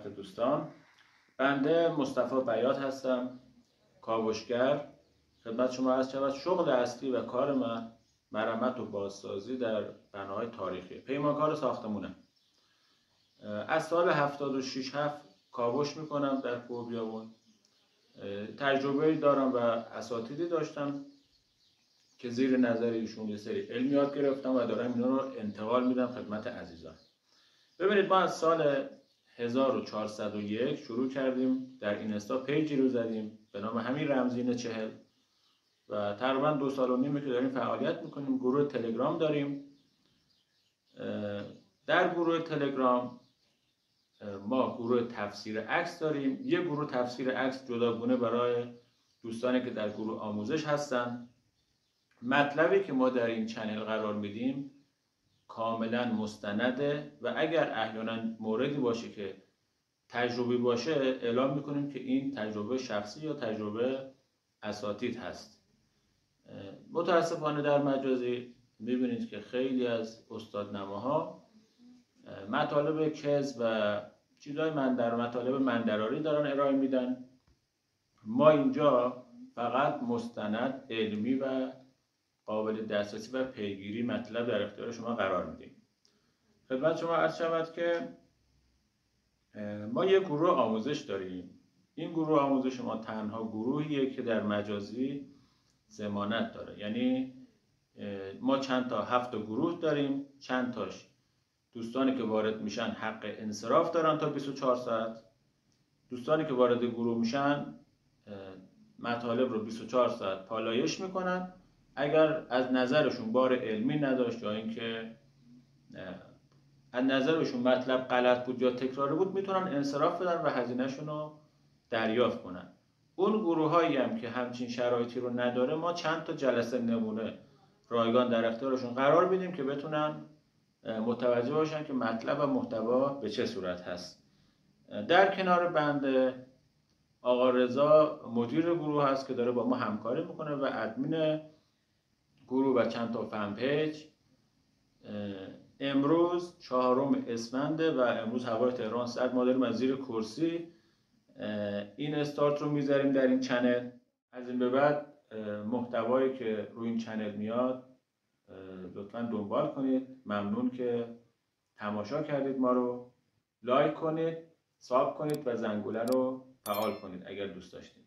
خدمت دوستان. بنده مصطفی بیات هستم، کاوشگر. خدمت شما عرض شود شغل اصلی و کار من مرمت و بازسازی در بناهای تاریخی، پیمانکار ساختمونه. از سال 76 کاوش میکنم در کوه بیابون. تجربه دارم و اساتیدی داشتم که زیر نظر ایشون یه سری علم یاد گرفتم و دارم اینا رو انتقال میدم خدمت عزیزان. ببینید، ما از سال 1401 شروع کردیم در اینستا پیجی رو زدیم به نام همین رمزین 40 و تقریبا 2 سال و نیمه که داریم فعالیت میکنیم. گروه تلگرام داریم. در گروه تلگرام ما گروه تفسیر عکس داریم. یه گروه تفسیر عکس جداگونه برای دوستانی که در گروه آموزش هستن. مطلبی که ما در این چنل قرار میدیم کاملا مستنده و اگر احیانا موردی باشه که تجربی باشه اعلام میکنیم که این تجربه شخصی یا تجربه اساتید هست. متاسفانه در مجازی میبینید که خیلی از استادنماها مطالب کذب و چیزای مطالب مندراری دارن ارائه میدن. ما اینجا فقط مستند علمی و قابل دسترسی و پیگیری مطلب در اختیار شما قرار میدیم. خدمت شما عرض شود که ما یک گروه آموزش داریم. این گروه آموزش ما تنها گروهیه که در مجازی ضمانت داره. یعنی ما چند تا 7 گروه داریم، چند تاش دوستانی که وارد میشن حق انصراف دارن تا 24 ساعت. دوستانی که وارد گروه میشن مطالب رو 24 ساعت پالایش میکنن. اگر از نظرشون بار علمی نداشت یا اینکه از نظرشون مطلب غلط بود یا تکراری بود میتونن انصراف بدن و هزینه‌شون رو دریافت کنن. اون گروه هایی هم که همچین شرایطی رو نداره ما چند تا جلسه نمونه رایگان در اختیارشون قرار میدیم که بتونن متوجه باشن که مطلب و محتوا به چه صورت هست. در کنار بنده آقا رضا مدیر گروه هست که داره با ما همکاری میکنه و ادمین گروه و چند تا فن پیج. امروز 4 اسفند و امروز هوای تهران سرد. ما داریم از زیر کرسی این استارت رو میذاریم در این چنل. از این به بعد محتوایی که روی این چنل میاد لطفا دنبال کنید. ممنون که تماشا کردید. ما رو لایک کنید، ساب کنید و زنگوله رو فعال کنید اگر دوست داشتید.